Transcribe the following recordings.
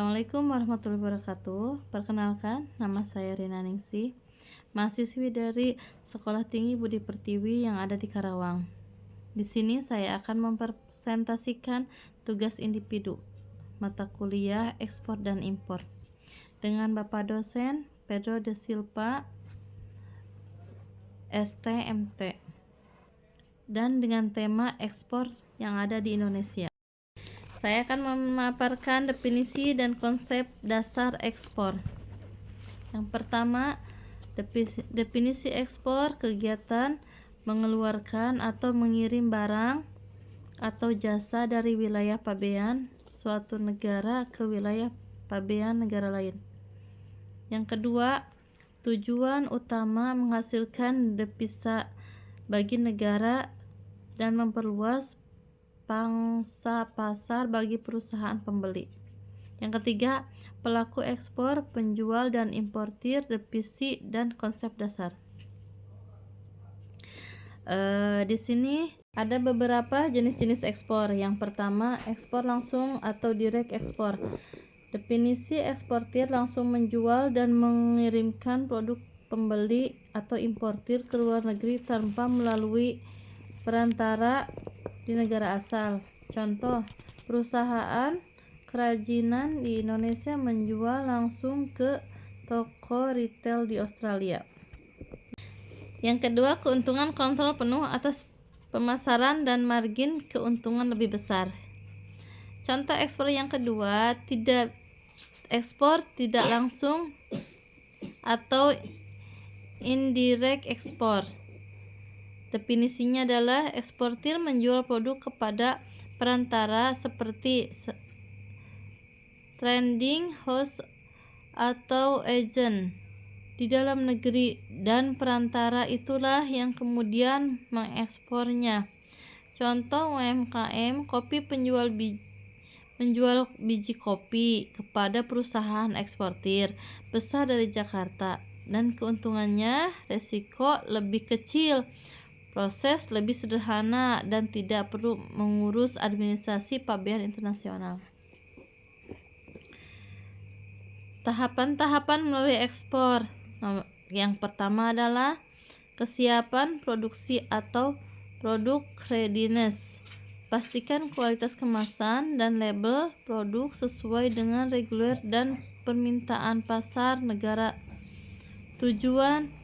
Assalamualaikum warahmatullahi wabarakatuh. Perkenalkan, nama saya Rina Ningsih, mahasiswi dari Sekolah Tinggi Budi Pertiwi yang ada di Karawang. Di sini saya akan mempresentasikan tugas individu mata kuliah ekspor dan impor dengan Bapak dosen Pedro de Silva, STMT, dan dengan tema ekspor yang ada di Indonesia. Saya akan memaparkan definisi dan konsep dasar ekspor. Yang pertama, definisi ekspor kegiatan mengeluarkan atau mengirim barang atau jasa dari wilayah pabean suatu negara ke wilayah pabean negara lain. Yang kedua, tujuan utama menghasilkan devisa bagi negara dan memperluas pangsa pasar bagi perusahaan pembeli. Yang ketiga, pelaku ekspor, penjual dan importir, definisi dan konsep dasar. Di sini ada beberapa jenis-jenis ekspor. Yang pertama, ekspor langsung atau direct ekspor. Definisi eksportir langsung menjual dan mengirimkan produk pembeli atau importir ke luar negeri tanpa melalui perantara di negara asal. Contoh, perusahaan kerajinan di Indonesia menjual langsung ke toko retail di Australia. Yang kedua, keuntungan kontrol penuh atas pemasaran dan margin keuntungan lebih besar. Contoh ekspor yang kedua, ekspor tidak langsung atau indirect ekspor. Definisinya adalah eksportir menjual produk kepada perantara seperti trading house atau agent di dalam negeri, dan perantara itulah yang kemudian mengekspornya. Contoh UMKM kopi, menjual biji kopi kepada perusahaan eksportir besar dari Jakarta, dan keuntungannya resiko lebih kecil, proses lebih sederhana, dan tidak perlu mengurus administrasi pabean internasional. Tahapan-tahapan melalui ekspor. Yang pertama adalah kesiapan produksi atau produk readiness. Pastikan kualitas kemasan dan label produk sesuai dengan reguler dan permintaan pasar negara tujuan.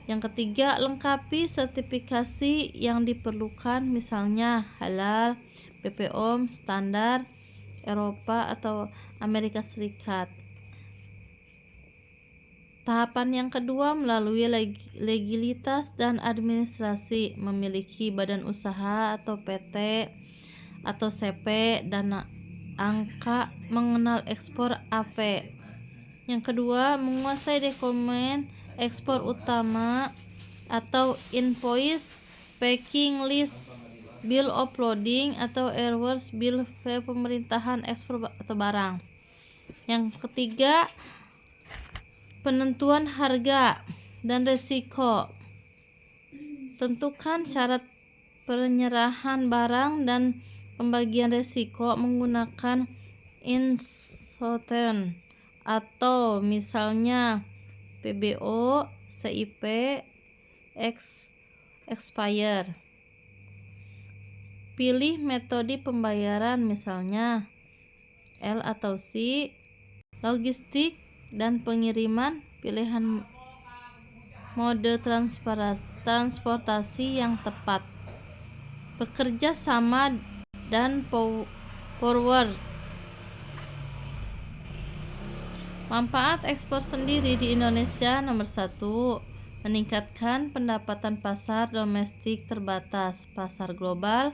Yang ketiga, lengkapi sertifikasi yang diperlukan, misalnya halal, BPOM, standar Eropa atau Amerika Serikat. Tahapan yang kedua, melalui legalitas dan administrasi, memiliki badan usaha atau PT atau CP dan angka mengenal ekspor AP. Yang kedua, menguasai dokumen ekspor utama atau invoice, packing list, bill of loading atau airworthy bill pemerintahan ekspor atau barang. Yang ketiga, penentuan harga dan risiko. Tentukan syarat penyerahan barang dan pembagian risiko menggunakan instrument atau misalnya PBO, CIP, expire. Pilih metode pembayaran, misalnya L atau C. Logistik dan pengiriman, pilihan mode transportasi yang tepat. Bekerja sama dan forward. Manfaat ekspor sendiri di Indonesia. Nomor 1, meningkatkan pendapatan pasar domestik terbatas. Pasar global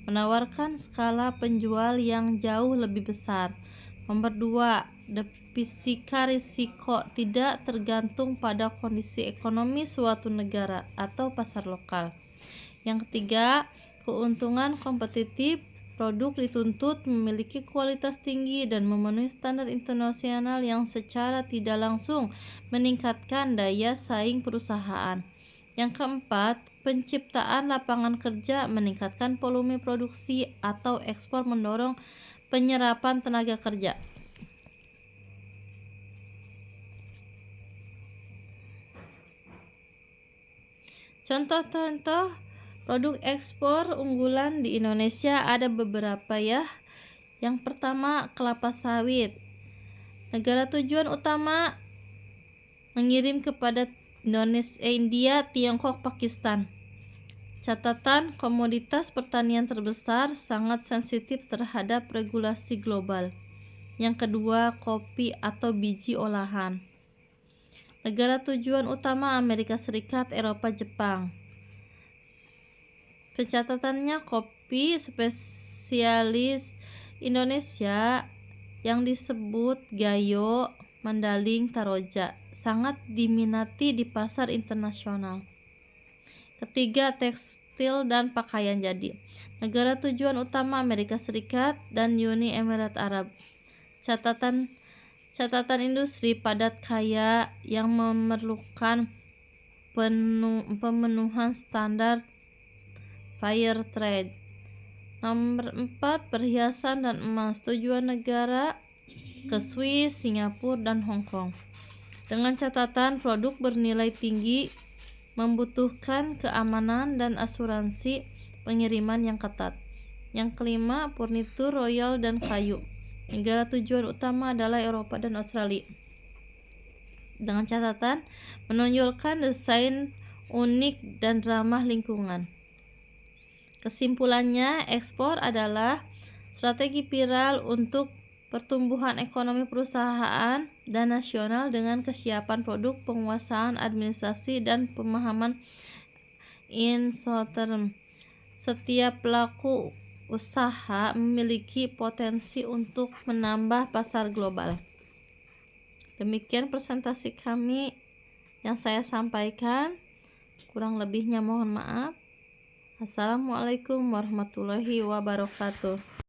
menawarkan skala penjual yang jauh lebih besar. Nomor 2, definisi risiko tidak tergantung pada kondisi ekonomi suatu negara atau pasar lokal. Yang ketiga, keuntungan kompetitif. Produk dituntut memiliki kualitas tinggi dan memenuhi standar internasional yang secara tidak langsung meningkatkan daya saing perusahaan. Yang keempat, penciptaan lapangan kerja, meningkatkan volume produksi atau ekspor mendorong penyerapan tenaga kerja. Contoh-contoh produk ekspor unggulan di Indonesia ada beberapa ya. Yang pertama, kelapa sawit. Negara tujuan utama mengirim kepada Indonesia, India, Tiongkok, Pakistan. Catatan, komoditas pertanian terbesar sangat sensitif terhadap regulasi global. Yang kedua, kopi atau biji olahan. Negara tujuan utama Amerika Serikat, Eropa, Jepang. Pencatatannya, kopi spesialis Indonesia yang disebut Gayo, Mandaling, Taroja sangat diminati di pasar internasional. Ketiga, tekstil dan pakaian jadi. Negara tujuan utama Amerika Serikat dan Uni Emirat Arab. Catatan industri padat kaya yang memerlukan pemenuhan standar fair trade. Nomor 4, perhiasan dan emas. Tujuan negara ke Swiss, Singapura, dan Hong Kong. Dengan catatan produk bernilai tinggi membutuhkan keamanan dan asuransi pengiriman yang ketat. Yang kelima, furnitur, royal, dan kayu. Negara tujuan utama adalah Eropa dan Australia. Dengan catatan menonjolkan desain unik dan ramah lingkungan. Kesimpulannya, ekspor adalah strategi viral untuk pertumbuhan ekonomi perusahaan dan nasional dengan kesiapan produk, penguasaan administrasi, dan pemahaman Incoterm. Setiap pelaku usaha memiliki potensi untuk menambah pasar global. Demikian presentasi kami yang saya sampaikan. Kurang lebihnya mohon maaf. Assalamualaikum warahmatullahi wabarakatuh.